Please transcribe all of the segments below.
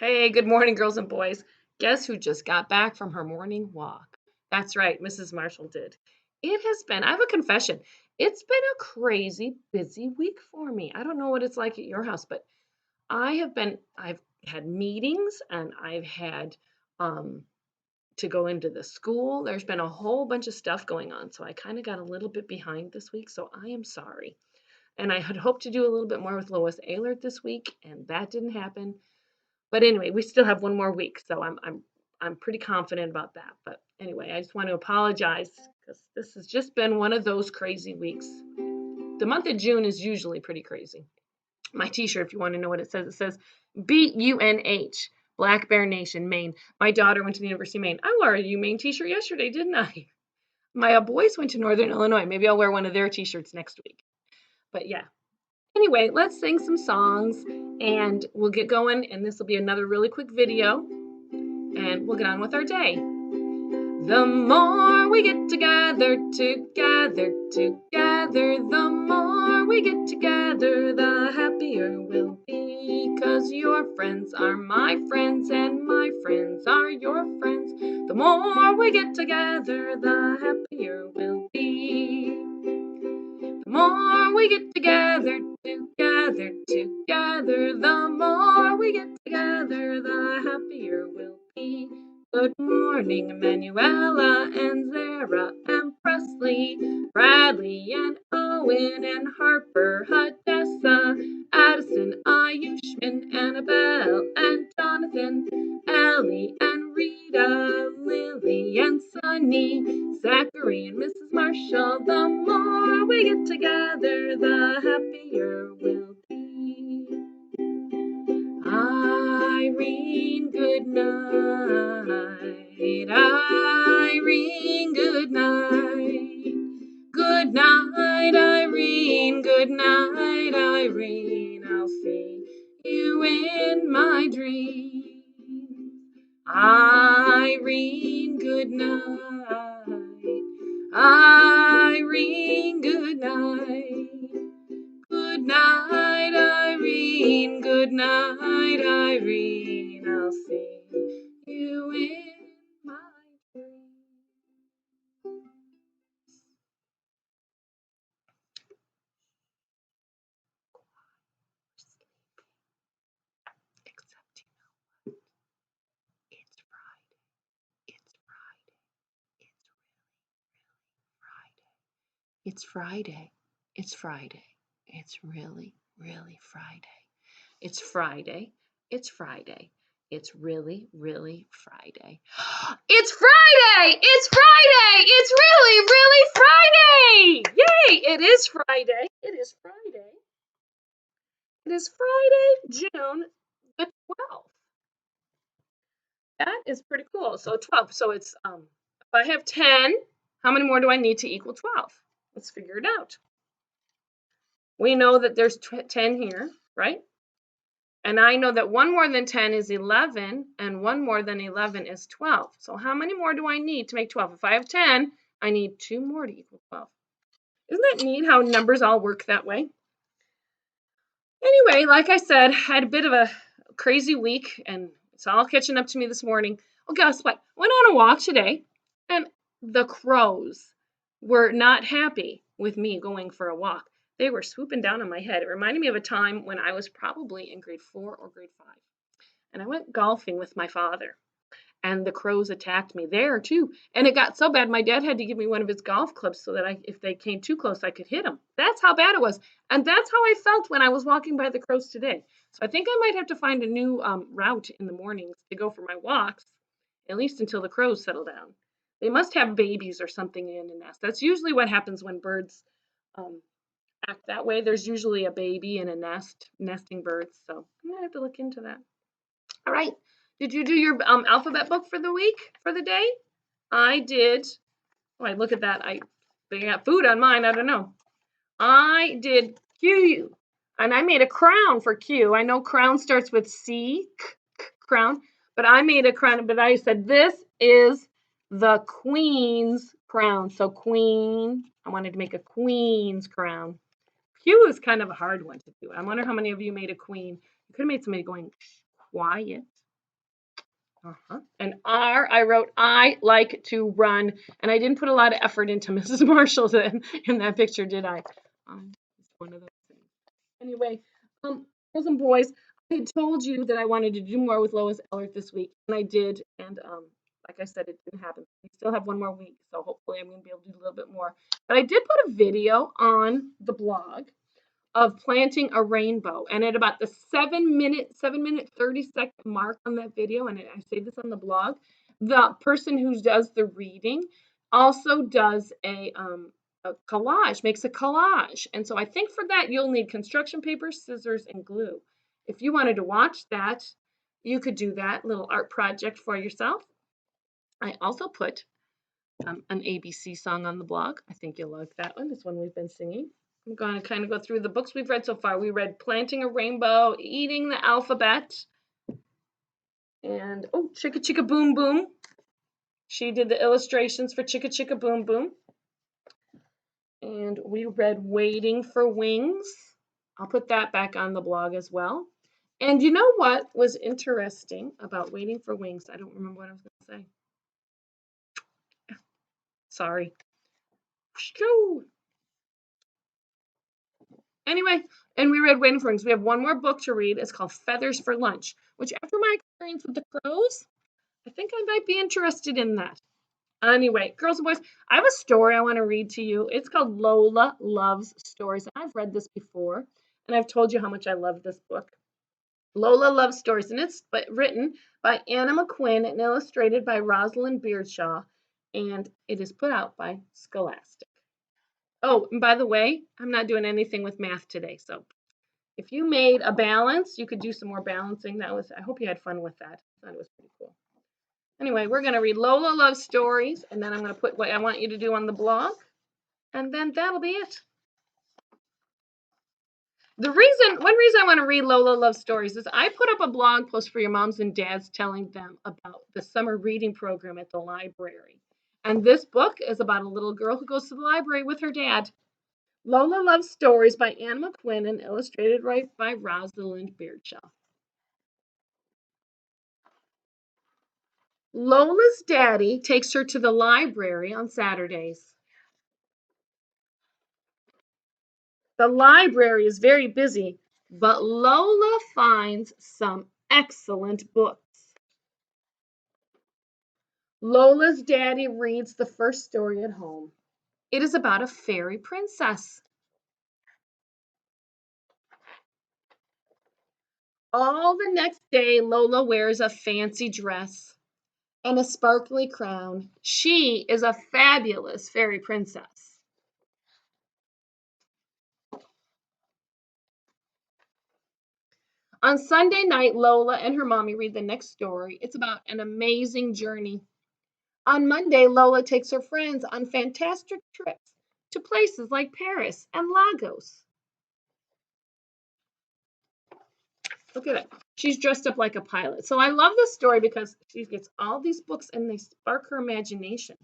Hey, good morning, girls and boys. Guess who just got back from her morning walk? That's right, Mrs. Marshall did. I have a confession. It's been a crazy busy week for me. I don't know what it's like at your house, but I've had meetings and I've had um, to go into the school. There's been a whole bunch of stuff going on. So I kind of got a little bit behind this week. So I am sorry. And I had hoped to do a little bit more with Lois Ehlert this week, and that didn't happen. But anyway, we still have one more week, so I'm pretty confident about that. But anyway, I just want to apologize because this has just been one of those crazy weeks. The month of June is usually pretty crazy. My T-shirt, if you want to know what it says BUNH, Black Bear Nation, Maine. My daughter went to the University of Maine. I wore a UMaine T-shirt yesterday, didn't I? My boys went to Northern Illinois. Maybe I'll wear one of their T-shirts next week. But yeah, anyway, let's sing some songs and we'll get going. And this will be another really quick video and we'll get on with our day. The more we get together, the more we get together, the happier we'll be. 'Cause your friends are my friends and my friends are your friends. The more we get together, the happier we'll be. The more we get together, the more we get together, the happier we'll be. Good morning, Emanuela and Zara and Presley, Bradley and Owen and Harper, Hadessa, Addison, Ayushman, Annabelle and Jonathan, Ellie and Rita, Lily and Sunny, Zachary and Mrs. Marshall. The more we get together, the happier we'll be. Irene, good night. Irene, good night. Good night, Irene. Good night, Irene. I'll see you in my dreams. Irene, good night. Irene, good night. Good night, Irene. Good night, Irene. I'll see you in my dreams. Except you know what? It's Friday. It's Friday. It's Friday. It's Friday. It's really, really Friday. It's Friday. It's Friday. It's really, really Friday. It's Friday! It's Friday! It's really, really Friday! Yay! It is Friday. It is Friday. It is Friday, June the 12th. That is pretty cool. So 12. So it's if I have 10, how many more do I need to equal 12? Let's figure it out. We know that there's 10 here, right? And I know that one more than 10 is 11, and one more than 11 is 12. So how many more do I need to make 12? If I have 10, I need 2 more to equal 12. Isn't that neat how numbers all work that way? Anyway, like I said, I had a bit of a crazy week, and it's all catching up to me this morning. Well, guess what? Went on a walk today, and the crows were not happy with me going for a walk. They were swooping down on my head. It reminded me of a time when I was probably in grade 4 or grade 5. And I went golfing with my father. And the crows attacked me there too. And it got so bad, my dad had to give me one of his golf clubs so that if they came too close, I could hit them. That's how bad it was. And that's how I felt when I was walking by the crows today. So I think I might have to find a new route in the mornings to go for my walks, at least until the crows settle down. They must have babies or something in a nest. That's usually what happens when birds um, act that way. There's usually a baby in a nest, nesting birds. So I'm going to have to look into that. All right. Did you do your alphabet book for the week, for the day? I did. Oh, I look at that. They got food on mine. I don't know. I did Q, and I made a crown for Q. I know crown starts with C, crown, but I made a crown. But I said this is the queen's crown. So queen. I wanted to make a queen's crown. Q is kind of a hard one to do. I wonder how many of you made a queen. You could have made somebody going quiet. And R, I wrote, I like to run. And I didn't put a lot of effort into Mrs. Marshall in that picture, did I? It's one of those things. Anyway, girls and boys, I had told you that I wanted to do more with Lois Ellert this week, and I did. And like I said, it didn't happen. We still have one more week, so hopefully I'm going to be able to do a little bit more. But I did put a video on the blog of planting a rainbow. And at about the 7 minute, 30-second mark on that video, and I say this on the blog, the person who does the reading also does a collage, makes a collage. And so I think for that, you'll need construction paper, scissors, and glue. If you wanted to watch that, you could do that little art project for yourself. I also put an ABC song on the blog. I think you'll like that one. It's one we've been singing. I'm going to kind of go through the books we've read so far. We read Planting a Rainbow, Eating the Alphabet, and Chicka Chicka Boom Boom. She did the illustrations for Chicka Chicka Boom Boom. And we read Waiting for Wings. I'll put that back on the blog as well. And you know what was interesting about Waiting for Wings? I don't remember what I was going to say. Sorry. Anyway, and we read Waiting for Wings. We have one more book to read. It's called Feathers for Lunch, which after my experience with the crows, I think I might be interested in that. Anyway, girls and boys, I have a story I want to read to you. It's called Lola Loves Stories. I've read this before, and I've told you how much I love this book. Lola Loves Stories, and it's written by Anna McQuinn and illustrated by Rosalind Beardshaw, and it is put out by Scholastic. Oh, and by the way, I'm not doing anything with math today, so if you made a balance, you could do some more balancing. I hope you had fun with that. I thought it was pretty cool. Anyway, we're going to read Lola Loves Stories, and then I'm going to put what I want you to do on the blog, and then that'll be it. One reason I want to read Lola Loves Stories is I put up a blog post for your moms and dads telling them about the summer reading program at the library. And this book is about a little girl who goes to the library with her dad. Lola Loves Stories by Anna McQuinn and illustrated by Rosalind Beardshaw. Lola's daddy takes her to the library on Saturdays. The library is very busy, but Lola finds some excellent books. Lola's daddy reads the first story at home. It is about a fairy princess. All the next day, Lola wears a fancy dress and a sparkly crown. She is a fabulous fairy princess. On Sunday night, Lola and her mommy read the next story. It's about an amazing journey. On Monday, Lola takes her friends on fantastic trips to places like Paris and Lagos. Look at it. She's dressed up like a pilot. So I love this story because she gets all these books and they spark her imagination.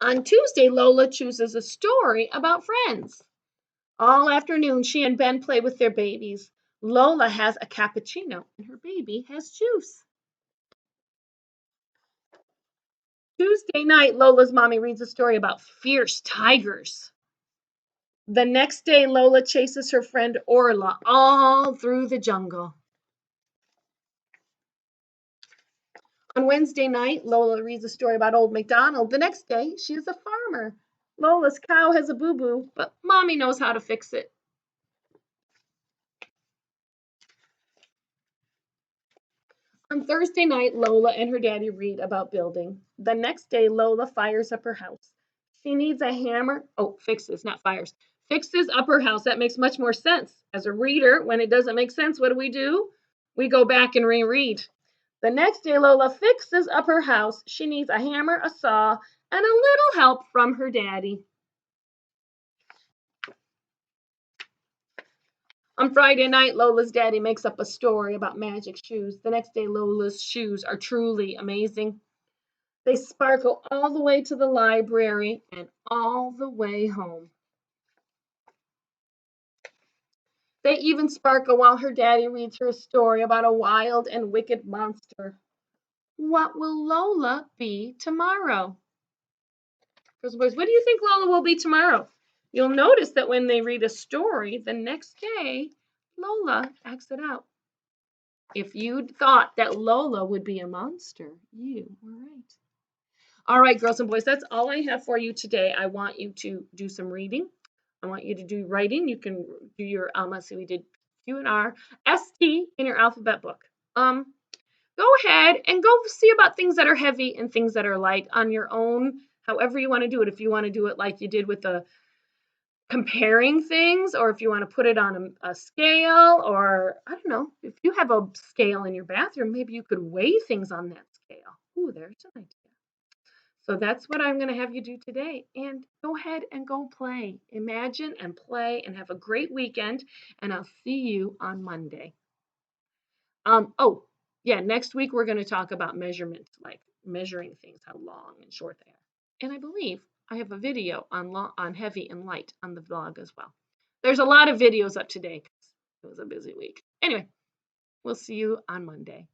On Tuesday, Lola chooses a story about friends. All afternoon, she and Ben play with their babies. Lola has a cappuccino and her baby has juice. Tuesday night, Lola's mommy reads a story about fierce tigers. The next day, Lola chases her friend Orla all through the jungle. On Wednesday night, Lola reads a story about Old MacDonald. The next day, she is a farmer. Lola's cow has a boo-boo, but Mommy knows how to fix it. On Thursday night, Lola and her daddy read about building. The next day, Lola fires up her house. She needs a hammer. Fixes, not fires. Fixes up her house. That makes much more sense. As a reader, when it doesn't make sense, what do? We go back and reread. The next day, Lola fixes up her house. She needs a hammer, a saw, and a little help from her daddy. On Friday night, Lola's daddy makes up a story about magic shoes. The next day, Lola's shoes are truly amazing. They sparkle all the way to the library and all the way home. They even sparkle while her daddy reads her a story about a wild and wicked monster. What will Lola be tomorrow? Girls and boys, what do you think Lola will be tomorrow? You'll notice that when they read a story, the next day, Lola acts it out. If you thought that Lola would be a monster, you were right. All right, girls and boys, that's all I have for you today. I want you to do some reading. I want you to do writing. You can do your, let's see, we did Q and R, ST in your alphabet book. Go ahead and go see about things that are heavy and things that are light on your own, however you want to do it. If you want to do it like you did with the comparing things, or if you want to put it on a scale, or I don't know, if you have a scale in your bathroom, maybe you could weigh things on that scale. Ooh, there's an idea. So that's what I'm going to have you do today. And go ahead and go play. Imagine and play and have a great weekend. And I'll see you on Monday. Oh, yeah, next week we're going to talk about measurements, like measuring things, how long and short they are. And I believe I have a video on heavy and light on the vlog as well. There's a lot of videos up today because it was a busy week. Anyway, we'll see you on Monday.